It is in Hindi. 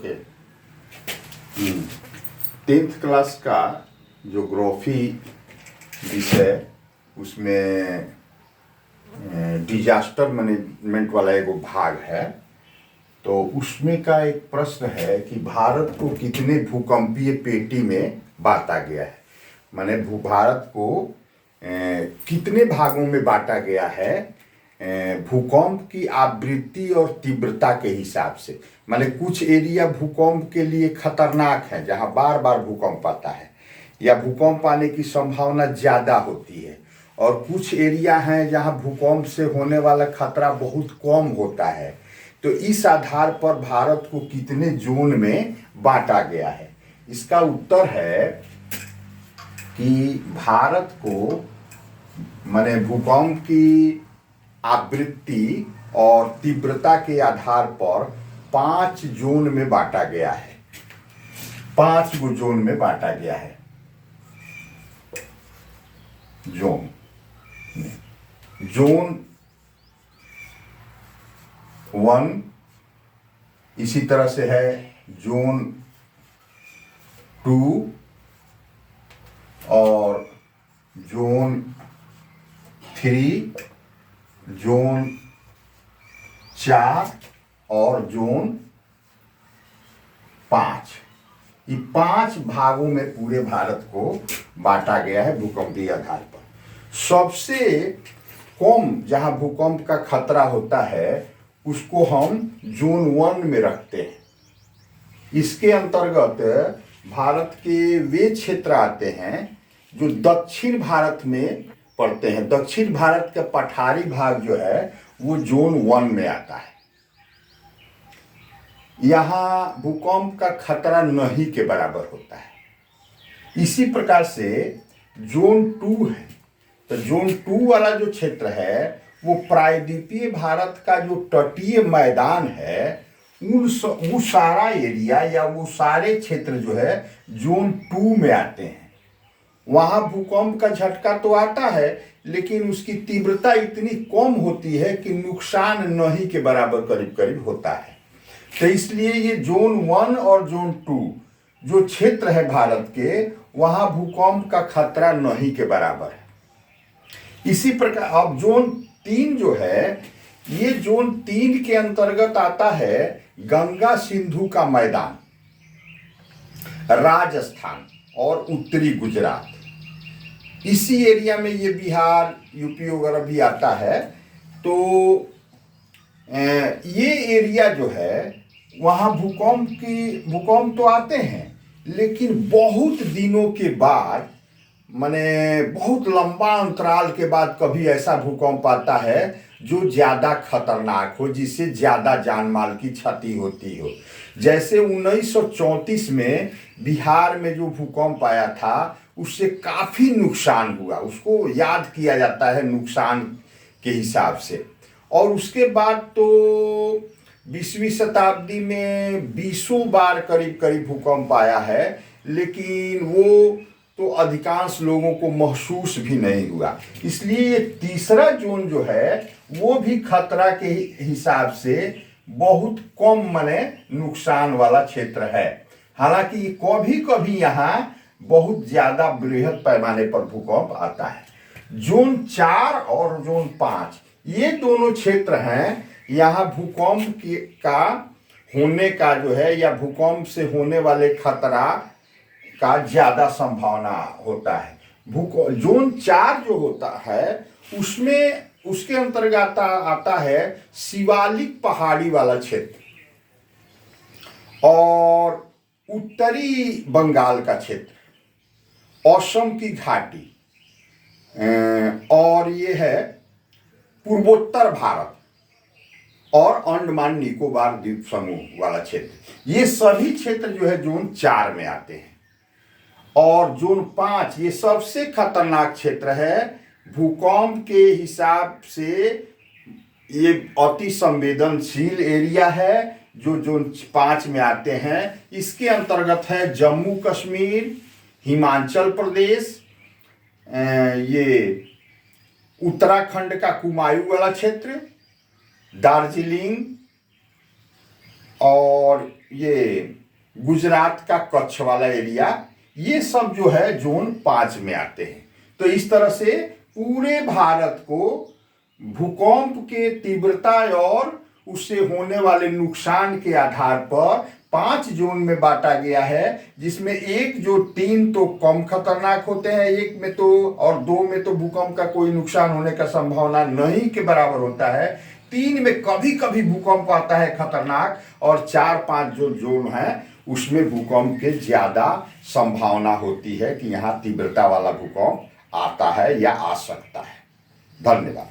ओके। 10th क्लास का ज्योग्राफी विषय, उसमें डिजास्टर मैनेजमेंट वाला एक भाग है। तो उसमें का एक प्रश्न है कि भारत को कितने भूकंपीय पेटी में बांटा गया है। माने भारत को कितने भागों में बांटा गया है भूकंप की आवृत्ति और तीव्रता के हिसाब से। माने कुछ एरिया भूकंप के लिए खतरनाक है, जहां बार बार भूकंप आता है या भूकंप आने की संभावना ज़्यादा होती है, और कुछ एरिया हैं जहां भूकंप से होने वाला खतरा बहुत कम होता है। तो इस आधार पर भारत को कितने जोन में बांटा गया है। इसका उत्तर है कि भारत को माने भूकंप की आवृत्ति और तीव्रता के आधार पर 5 जोन में बांटा गया है। 5 गो जोन में बांटा गया है। जोन 1 इसी तरह से है, जोन 2 और जोन 3, जोन 4 और जोन 5। ये 5 भागों में पूरे भारत को बांटा गया है भूकंपीय आधार पर। सबसे कम जहां भूकंप का खतरा होता है उसको हम जोन 1 में रखते हैं। इसके अंतर्गत भारत के वे क्षेत्र आते हैं जो दक्षिण भारत में पड़ते हैं। दक्षिण भारत का पठारी भाग जो है वो जोन 1 में आता है। यहाँ भूकंप का खतरा नहीं के बराबर होता है। इसी प्रकार से जोन 2 है। तो जोन 2 वाला जो क्षेत्र है वो प्रायद्वीपीय भारत का जो तटीय मैदान है वो सारा एरिया या वो सारे क्षेत्र जो है जोन 2 में आते हैं। वहां भूकंप का झटका तो आता है, लेकिन उसकी तीव्रता इतनी कम होती है कि नुकसान नहीं के बराबर करीब करीब होता है। तो इसलिए ये जोन 1 और जोन 2 जो क्षेत्र है भारत के, वहां भूकंप का खतरा नहीं के बराबर है। इसी प्रकार अब जोन 3 जो है, ये जोन 3 के अंतर्गत आता है गंगा सिंधु का मैदान, राजस्थान और उत्तरी गुजरात। इसी एरिया में ये बिहार, यूपी वगैरह भी आता है। तो ये एरिया जो है वहाँ भूकंप तो आते हैं, लेकिन बहुत दिनों के बाद, माने बहुत लंबा अंतराल के बाद कभी ऐसा भूकंप आता है जो ज़्यादा खतरनाक हो, जिससे ज़्यादा जान माल की क्षति होती हो। जैसे 1934 में बिहार में जो भूकंप आया था उससे काफ़ी नुकसान हुआ, उसको याद किया जाता है नुकसान के हिसाब से। और उसके बाद तो 20वीं शताब्दी में 20 बार करीब करीब भूकंप आया है, लेकिन वो तो अधिकांश लोगों को महसूस भी नहीं हुआ। इसलिए ये तीसरा जोन जो है वो भी खतरा के हिसाब से बहुत कम माने नुकसान वाला क्षेत्र है। हालांकि कभी कभी यहाँ बहुत ज़्यादा बृहद पैमाने पर भूकंप आता है। जोन 4 और जोन 5 ये दोनों क्षेत्र हैं, यहाँ भूकंप का होने का जो है या भूकंप से होने वाले खतरा का ज़्यादा संभावना होता है। जोन 4 जो होता है उसमें उसके अंतर्गत आता है शिवालिक पहाड़ी वाला क्षेत्र और उत्तरी बंगाल का क्षेत्र, असम की घाटी, और ये है पूर्वोत्तर भारत और अंडमान निकोबार द्वीप समूह वाला क्षेत्र। ये सभी क्षेत्र जो है जोन 4 में आते हैं। और जोन 5 ये सबसे खतरनाक क्षेत्र है। भूकंप के हिसाब से ये अति संवेदनशील एरिया है जो जोन 5 में आते हैं। इसके अंतर्गत है जम्मू कश्मीर, हिमाचल प्रदेश, ये उत्तराखंड का कुमायूं वाला क्षेत्र, दार्जिलिंग और ये गुजरात का कच्छ वाला एरिया, ये सब जो है जोन 5 में आते हैं। तो इस तरह से पूरे भारत को भूकंप के तीव्रता और उससे होने वाले नुकसान के आधार पर 5 जोन में बांटा गया है, जिसमें एक जो 3 तो कम खतरनाक होते हैं, एक में तो और 2 में तो भूकंप का कोई नुकसान होने का संभावना नहीं के बराबर होता है, 3 में कभी कभी भूकंप आता है खतरनाक, और 4-5 जो जोन है उसमें भूकंप के ज्यादा संभावना होती है कि यहाँ तीव्रता वाला भूकंप आता है या आ सकता है। धन्यवाद।